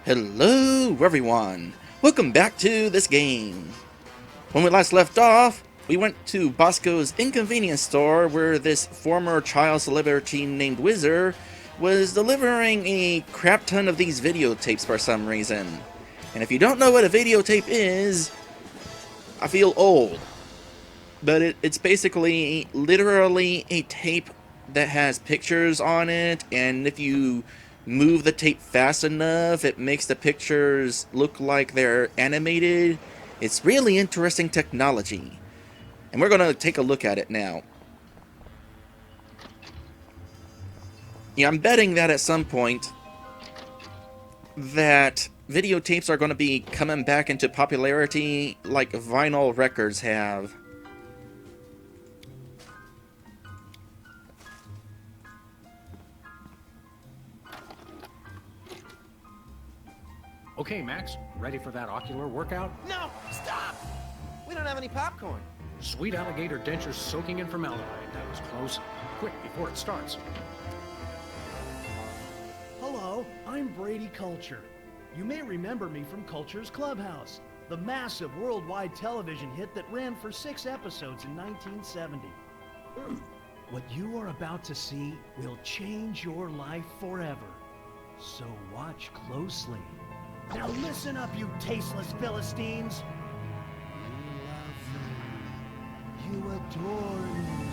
Hello everyone! Welcome back to this game. When we last left off, we went to Bosco's Inconvenience Store where this former child celebrity named Wizard was delivering a crap ton of these videotapes for some reason. And if you don't know what a videotape is, I feel old. But it's basically literally a tape that has pictures on it, and if you move the tape fast enough, it makes the pictures look like they're animated. It's really interesting technology. And we're going to take a look at it now. Yeah, I'm betting that at some point that videotapes are going to be coming back into popularity like vinyl records have. Okay, Max, ready for that ocular workout? No! Stop! We don't have any popcorn. Sweet alligator dentures soaking in formaldehyde. That was close. Quick, before it starts. Hello, I'm Brady Culture. You may remember me from Culture's Clubhouse, the massive worldwide television hit that ran for 6 episodes in 1970. What you are about to see will change your life forever. So watch closely. Now listen up, you tasteless Philistines. You love me. You adore me.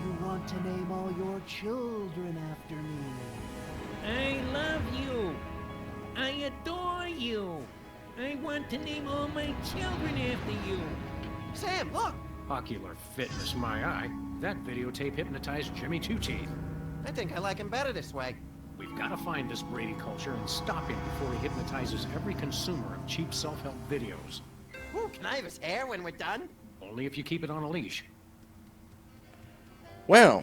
You want to name all your children after me. I love you. I adore you. I want to name all my children after you. Sam, look! Ocular fitness, my eye. That videotape hypnotized Jimmy Two Teeth. I think I like him better this way. We've got to find this Brady Culture and stop him before he hypnotizes every consumer of cheap self-help videos. Ooh, can I have his hair when we're done? Only if you keep it on a leash. Well,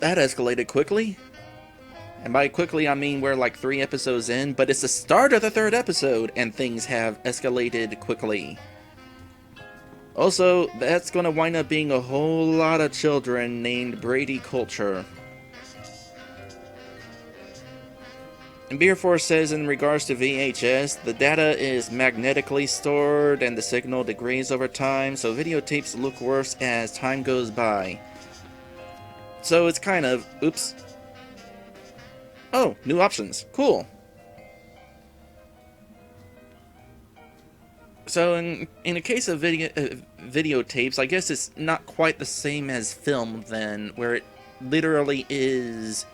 that escalated quickly. And by quickly, I mean we're like 3 episodes in, but it's the start of the 3rd episode, and things have escalated quickly. Also, that's going to wind up being a whole lot of children named Brady Culture. And Beer Force says in regards to VHS, the data is magnetically stored and the signal degrades over time, so videotapes look worse as time goes by. So it's kind of, oops. Oh, new options. Cool. So in the case of videotapes, I guess it's not quite the same as film then, where it literally is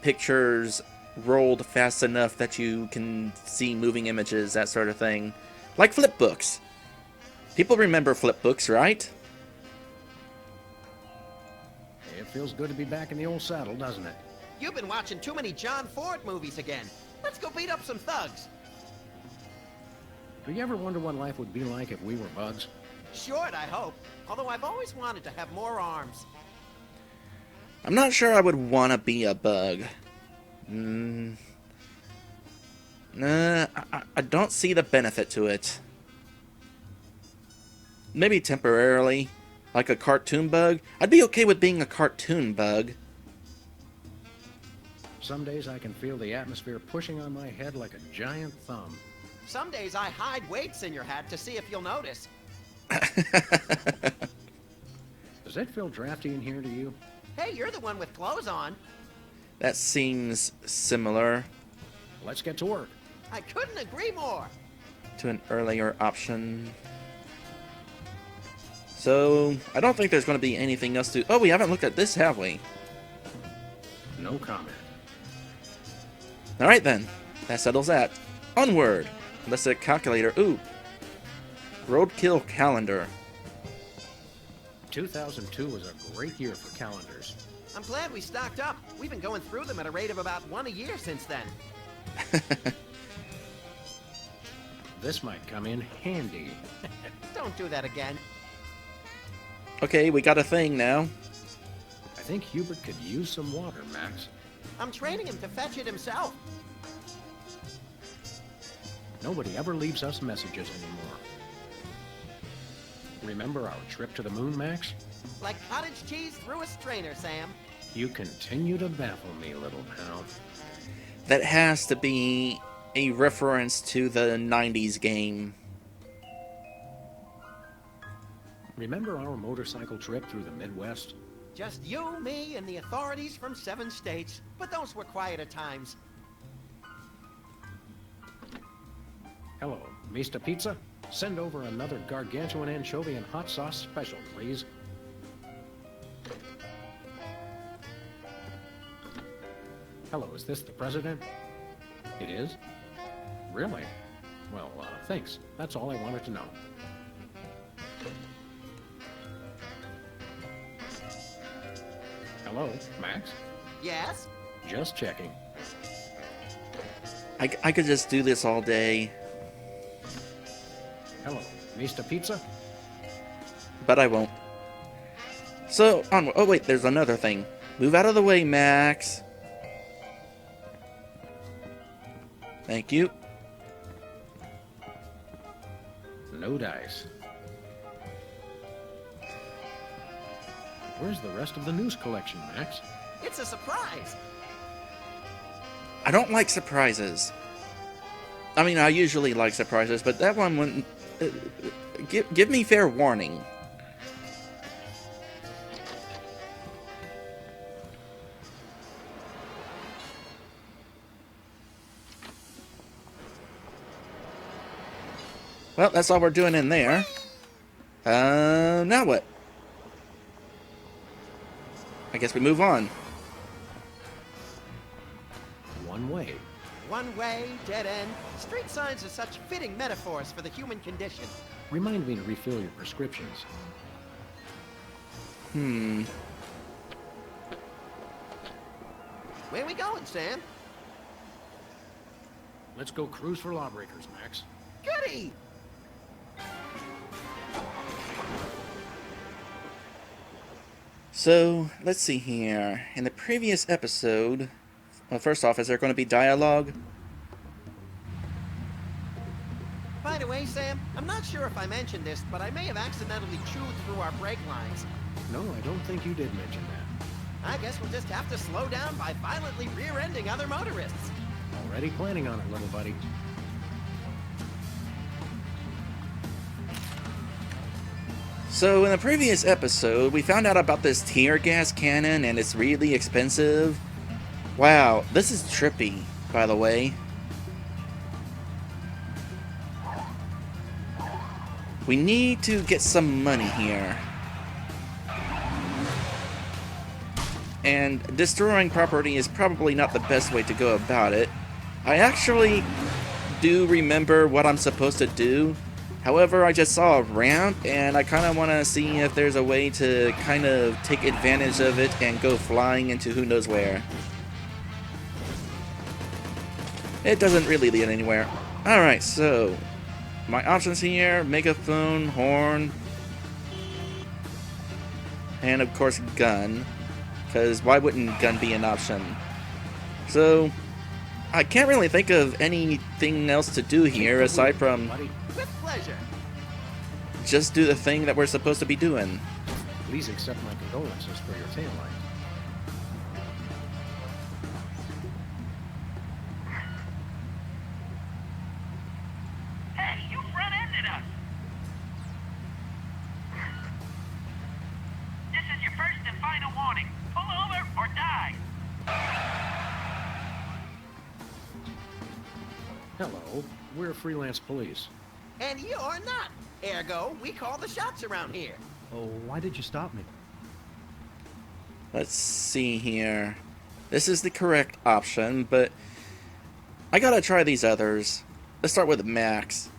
pictures rolled fast enough that you can see moving images, that sort of thing. Like flip books. People remember flip books, right? It feels good to be back in the old saddle, doesn't it? You've been watching too many John Ford movies again. Let's go beat up some thugs. Do you ever wonder what life would be like if we were bugs? Short, I hope. Although I've always wanted to have more arms. I'm not sure I would want to be a bug. Nah, I don't see the benefit to it. Maybe temporarily. Like a cartoon bug. I'd be okay with being a cartoon bug. Some days I can feel the atmosphere pushing on my head like a giant thumb. Some days I hide weights in your hat to see if you'll notice. Does it feel drafty in here to you? Hey, you're the one with clothes on. That seems similar Let's get to work. I couldn't agree more. to an earlier option. So, I don't think there's going to be anything else to... Oh, we haven't looked at this, have we? No comment. Alright then. That settles that. Onward! Let's set a calculator. Ooh. Roadkill calendar. 2002 was a great year for calendars. I'm glad we stocked up. We've been going through them at a rate of about 1 a year since then. This might come in handy. Don't do that again. Okay, we got a thing now. I think Hubert could use some water, Max. I'm training him to fetch it himself. Nobody ever leaves us messages anymore. Remember our trip to the moon, Max? Like cottage cheese through a strainer, Sam. You continue to baffle me, little pal. that has to be a reference to the 90s game. Remember our motorcycle trip through the Midwest? Just you, me, and the authorities from 7 states. But those were quieter times. Hello, Mr. Pizza? Send over another gargantuan anchovy and hot sauce special, please. Hello, is this the president? It is? Really? Well, thanks. That's all I wanted to know. Hello, Max? Yes? Just checking. I could just do this all day, Hello, Mr. Pizza? but I won't. So, onward. Oh wait, there's another thing. Move out of the way, Max. Thank you. No dice. Where's the rest of the news collection, Max? It's a surprise. I don't like surprises. I mean, I usually like surprises, but that one wouldn't... give me fair warning. Well, that's all we're doing in there. Now what? I guess we move on. One way. One way, dead end. Street signs are such fitting metaphors for the human condition. Remind me to refill your prescriptions. Where we going, Sam? Let's go cruise for lawbreakers, Max. Goody! So, let's see here. In the previous episode... Well, first off, is there going to be dialogue? By the way, Sam, I'm not sure if I mentioned this, but I may have accidentally chewed through our brake lines. No, I don't think you did mention that. I guess we'll just have to slow down by violently rear-ending other motorists. Already planning on it, little buddy. So, in the previous episode, we found out about this tear gas cannon, and it's really expensive. Wow, this is trippy, by the way. We need to get some money here. And destroying property is probably not the best way to go about it. I actually do remember what I'm supposed to do. However, I just saw a ramp, and I kind of want to see if there's a way to kind of take advantage of it and go flying into who knows where. It doesn't really lead anywhere. Alright, so my options here: megaphone, horn, and of course gun. Because why wouldn't gun be an option? So, I can't really think of anything else to do here aside from With pleasure. just do the thing that we're supposed to be doing. Please accept my condolences for your tail light. Hey, you front-ended us! This is your first and final warning. Pull over or die! Hello, we're freelance police. And you're not. Ergo, we call the shots around here. Oh, why did you stop me? Let's see here. This is the correct option, but I gotta try these others. Let's start with Max.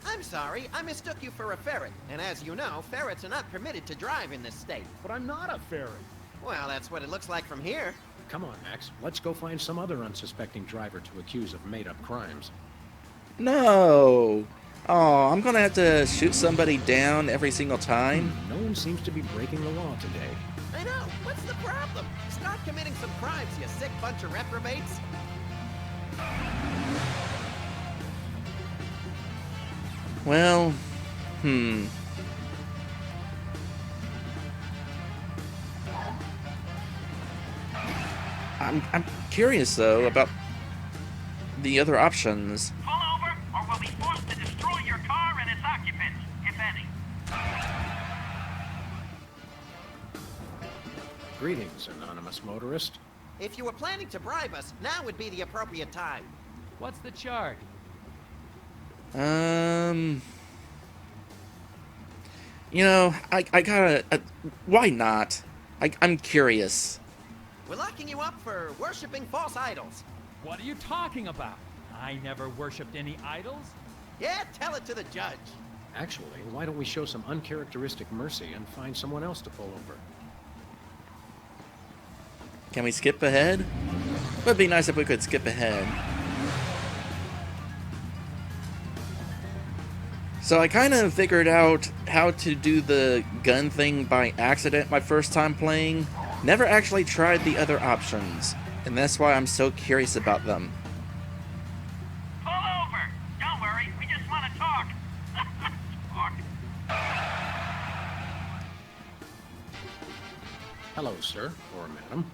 I'm sorry, I mistook you for a ferret. And as you know, ferrets are not permitted to drive in this state. But I'm not a ferret. Well, that's what it looks like from here. Come on, Max. Let's go find some other unsuspecting driver to accuse of made-up crimes. No! Oh, I'm gonna have to shoot somebody down every single time? No one seems to be breaking the law today. I know. What's the problem? Start committing some crimes, you sick bunch of reprobates. Well, I'm I'm curious though about the other options. Pull over, or we'll be forced to destroy your car and its occupants, if any. Greetings, anonymous motorist. If you were planning to bribe us, now would be the appropriate time. What's the charge? You know, I gotta. Why not? I'm curious. We're locking you up for worshipping false idols. What are you talking about? I never worshipped any idols. Yeah, tell it to the judge. Actually, why don't we show some uncharacteristic mercy and find someone else to pull over? Can we skip ahead? Would be nice if we could skip ahead. So I kind of figured out how to do the gun thing by accident my first time playing. Never actually tried the other options, and that's why I'm so curious about them. Pull over. Don't worry, we just want to talk. Talk. Hello, sir, or madam.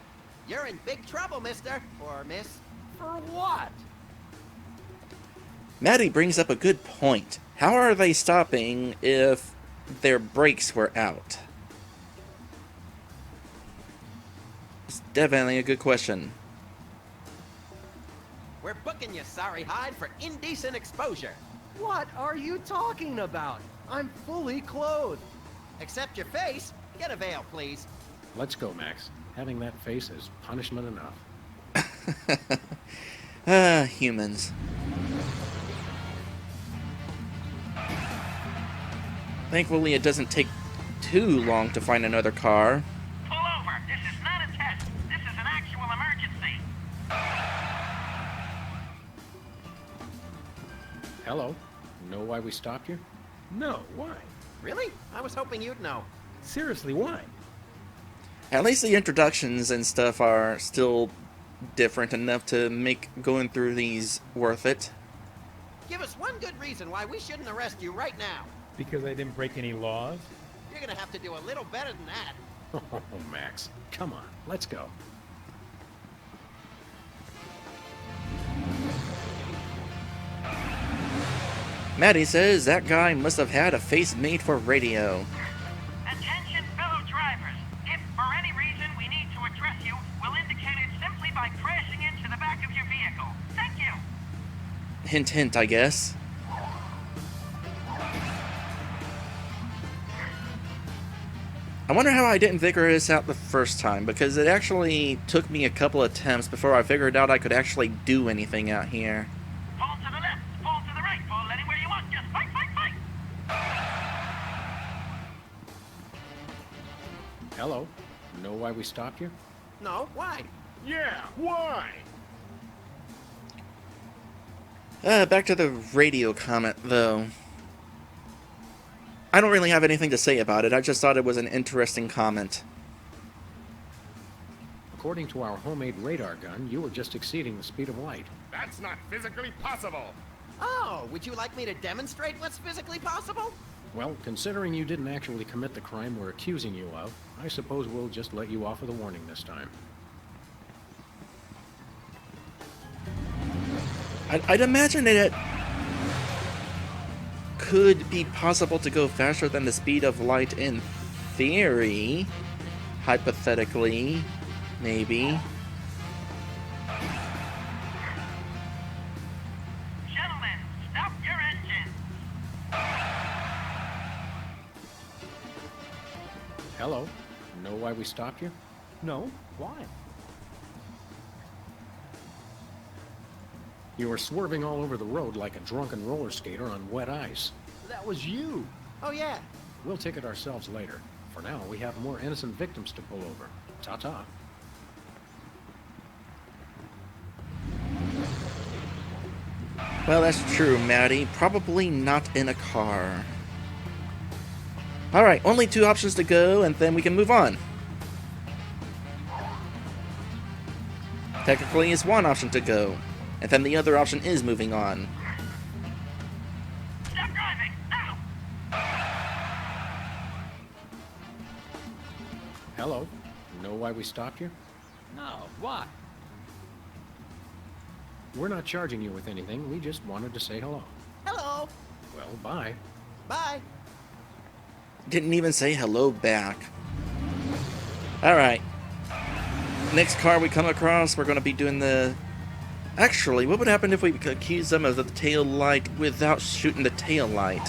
You're in big trouble, mister. Or miss. For what? Maddie brings up a good point. How are they stopping if their brakes were out? It's definitely a good question. We're booking you, sorry hide, for indecent exposure. What are you talking about? I'm fully clothed. Except your face. Get a veil, please. Let's go, Max. Having that face is punishment enough. Humans. Thankfully, it doesn't take too long to find another car. Pull over. This is not a test. This is an actual emergency. Hello. Know why we stopped you? No, why? Really? I was hoping you'd know. Seriously, why? At least the introductions and stuff are still different enough to make going through these worth it. Give us one good reason why we shouldn't arrest you right now. Because I didn't break any laws? You're gonna have to do a little better than that. Oh, Max. Come on, let's go. Maddie says that guy must have had a face made for radio. Attention, fellow drivers. If for any reason we need to address you, we'll indicate it simply by crashing into the back of your vehicle. Thank you. Hint, hint, I guess. I wonder how I didn't figure this out the first time, because it actually took me a couple attempts before I figured out I could actually do anything out here. Pull to the left, pull to the right, pull anywhere you want. Just fight, fight, fight. Hello. Know why we stopped you? No, why? Yeah, why? Back to the radio comment, though. I don't really have anything to say about it. I just thought it was an interesting comment. According to our homemade radar gun, you were just exceeding the speed of light. That's not physically possible. Oh, would you like me to demonstrate what's physically possible? Well, considering you didn't actually commit the crime we're accusing you of, I suppose we'll just let you off with a warning this time. I'd imagine it could be possible to go faster than the speed of light in theory. Hypothetically, maybe. Gentlemen, stop your engines. Hello. Know why we stopped you? No, why? You were swerving all over the road like a drunken roller skater on wet ice. That was you. Oh, yeah. We'll take it ourselves later. For now, we have more innocent victims to pull over. Ta-ta. Well, that's true, Maddie. Probably not in a car. Alright, only 2 options to go, and then we can move on. Technically, it's 1 option to go, and then the other option is moving on. Stop driving, now. Hello. Know why we stopped you? No, why? We're not charging you with anything. We just wanted to say hello. Hello. Well, bye. Bye. Didn't even say hello back. Alright. Next car we come across, we're going to be doing the... Actually, what would happen if we could accuse them of the tail light without shooting the tail light?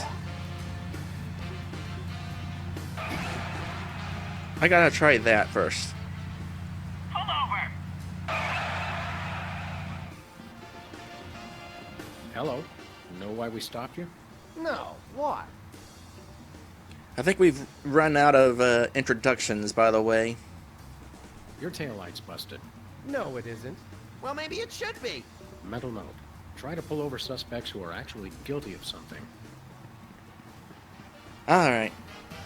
I gotta try that first. Pull over. Hello. Know why we stopped you? No. What? I think we've run out of introductions, by the way. Your taillight's busted. No, it isn't. Well, maybe it should be. Mental note. Try to pull over suspects who are actually guilty of something. Alright.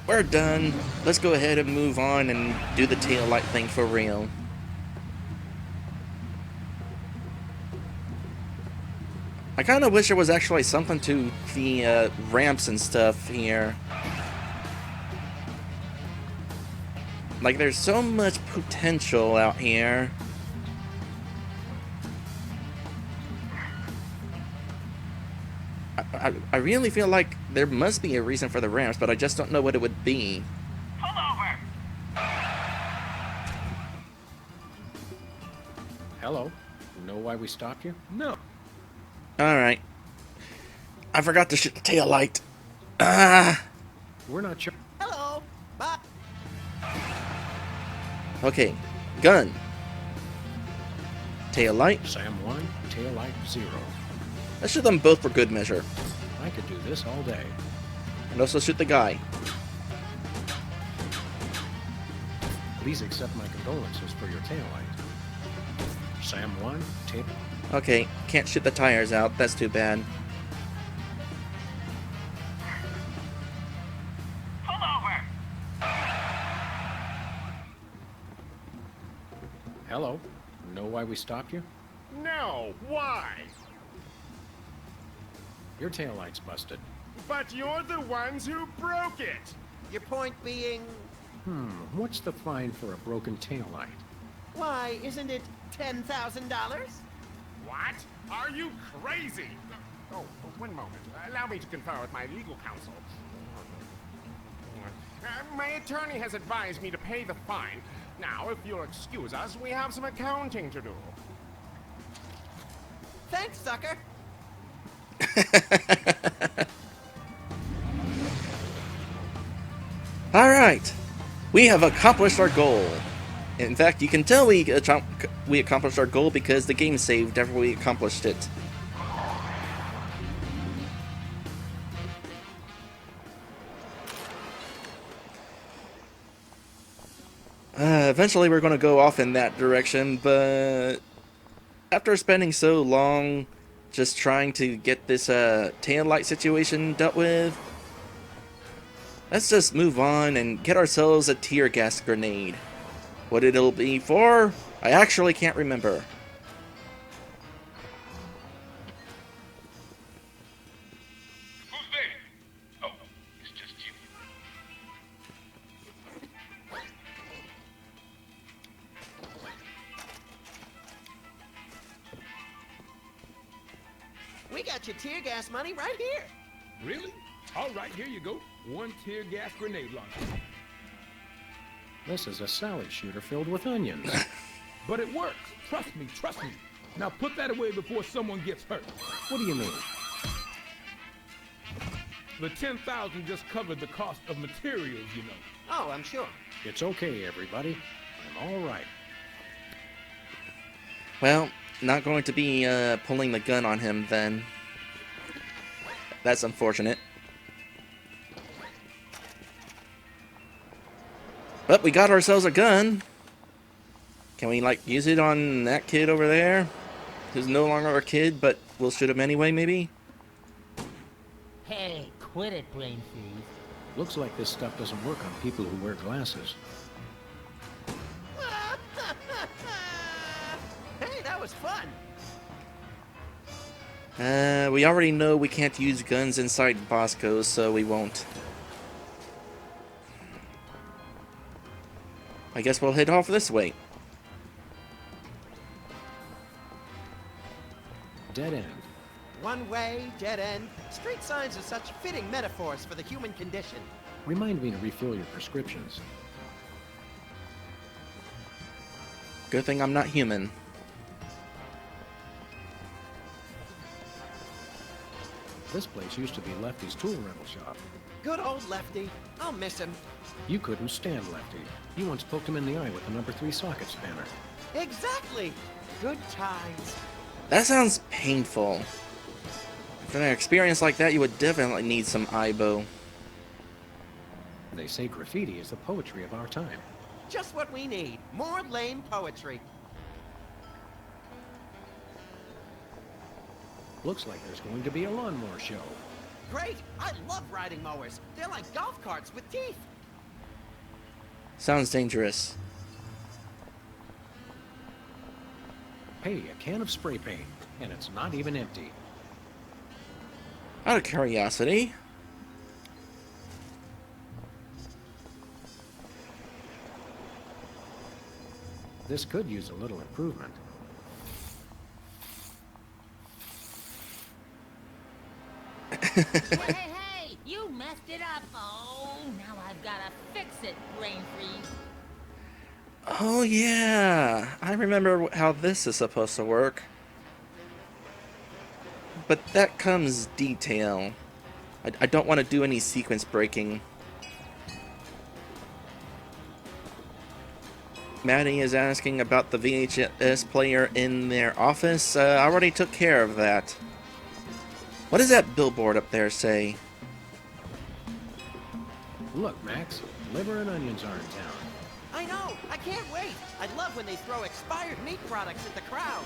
We're done. Let's go ahead and move on and do the tail light thing for real. I kind of wish there was actually something to the ramps and stuff here. Like, there's so much potential out here. I really feel like there must be a reason for the ramps, but I just don't know what it would be. Pull over. Hello. Know why we stopped you? No. Alright. I forgot to shoot the tail light. Ah! We're not sure. Hello. Bye. Okay. Gun. Tail light. Sam 1, taillight 0. Let's shoot them both for good measure. I could do this all day. And also shoot the guy. Please accept my condolences for your taillight. Sam 1, tail... Okay, can't shoot the tires out. That's too bad. Pull over. Hello. Know why we stopped you? No, why? Your taillight's busted. But you're the ones who broke it. Your point being, What's the fine for a broken taillight? why, isn't it $10,000? What? Are you crazy? Oh, one moment. Allow me to confer with my legal counsel. My attorney has advised me to pay the fine. Now, if you'll excuse us, we have some accounting to do. Thanks, sucker. Alright. We have accomplished our goal. In fact, you can tell we accomplished our goal because the game saved after we accomplished it. Eventually we're going to go off in that direction, but after spending so long just trying to get this tail light situation dealt with, let's just move on and get ourselves a tear gas grenade. What it'll be for, I actually can't remember. Who's there? Oh, it's just you. We got your tear gas money right here. Really? All right, here you go. One tear gas grenade launcher. This is a salad shooter filled with onions. But it works. Trust me, trust me. Now put that away before someone gets hurt. What do you mean? The 10,000 just covered the cost of materials, you know. Oh, I'm sure. It's okay, everybody. I'm all right. Well, not going to be pulling the gun on him then. That's unfortunate. But we got ourselves a gun. Can we, like, use it on that kid over there? Who's no longer a kid, but we'll shoot him anyway, maybe? Hey, quit it, brain freeze. Looks like this stuff doesn't work on people who wear glasses. Hey, that was fun. We already know we can't use guns inside Bosco's, so we won't. I guess we'll head off this way. dead end. One way, dead end. Street signs are such fitting metaphors for the human condition. Remind me to refill your prescriptions. Good thing I'm not human. This place used to be Lefty's tool rental shop. Good old Lefty. I'll miss him. You couldn't stand Lefty. You once poked him in the eye with the number 3 socket spanner. Exactly. Good times. That sounds painful. After an experience like that, you would definitely need some eyebow. They say graffiti is the poetry of our time. Just what we need. More lame poetry. Looks like there's going to be a lawnmower show. Great! I love riding mowers. They're like golf carts with teeth. Sounds dangerous. Hey, a can of spray paint, and it's not even empty. Out of curiosity, This could use a little improvement. Hey, you messed it up. Oh, now I've gotta fix it, brain freeze. oh yeah, I remember how this is supposed to work. But that comes detail. I don't want to do any sequence breaking. Maddie is asking about the VHS player in their office. I already took care of that. What does that billboard up there say? Look, Max, liver and onions are in town. I know! I can't wait! I love when they throw expired meat products at the crowd.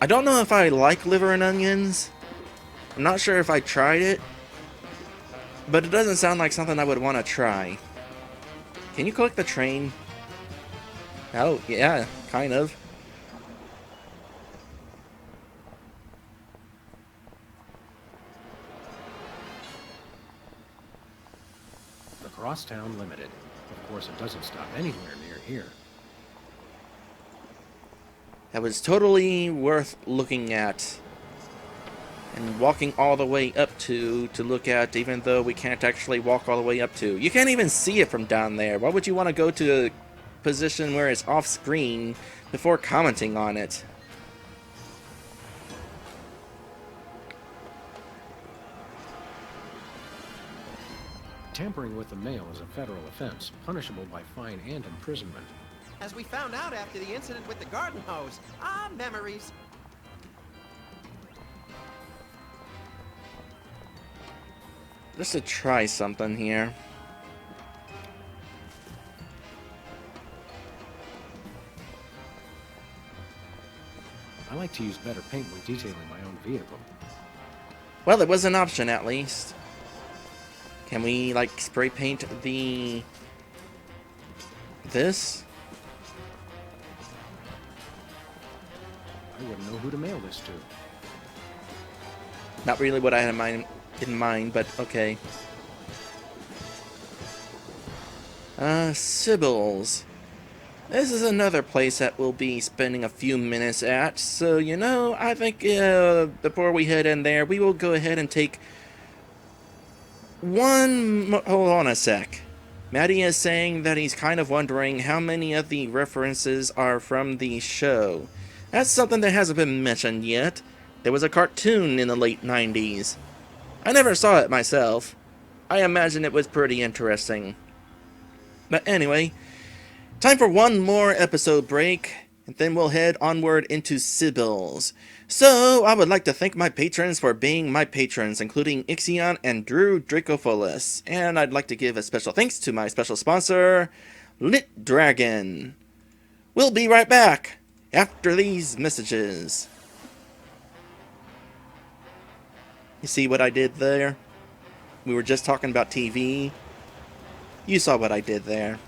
I don't know if I like liver and onions. I'm not sure if I tried it. But it doesn't sound like something I would want to try. Can you collect the train? Oh, yeah, kind of. The Crosstown Limited. Of course, it doesn't stop anywhere near here. That was totally worth looking at. And walking all the way up to look at, even though we can't actually walk all the way up to. You can't even see it from down there. Why would you want to go to a position where it's off screen before commenting on it? Tampering with the mail is a federal offense, punishable by fine and imprisonment. As we found out after the incident with the garden hose. Ah, memories. Just to try something here. I like to use better paint when detailing my own vehicle. Well, it was an option at least. Can we, like, spray paint this? I wouldn't know who to mail this to. Not really what I had in mind, but okay. Sybil's. This is another place that we'll be spending a few minutes at, so, you know, I think before we head in there, we will go ahead and take hold on a sec. Maddie is saying that he's kind of wondering how many of the references are from the show. That's something that hasn't been mentioned yet. There was a cartoon in the late 90s. I never saw it myself. I imagine it was pretty interesting. But anyway, time for one more episode break, and then we'll head onward into Sybil's. So, I would like to thank my patrons for being my patrons, including Ixion and Drew Dracophilus. And I'd like to give a special thanks to my special sponsor, Lit Dragon. We'll be right back after these messages. You see what I did there? We were just talking about TV. You saw what I did there.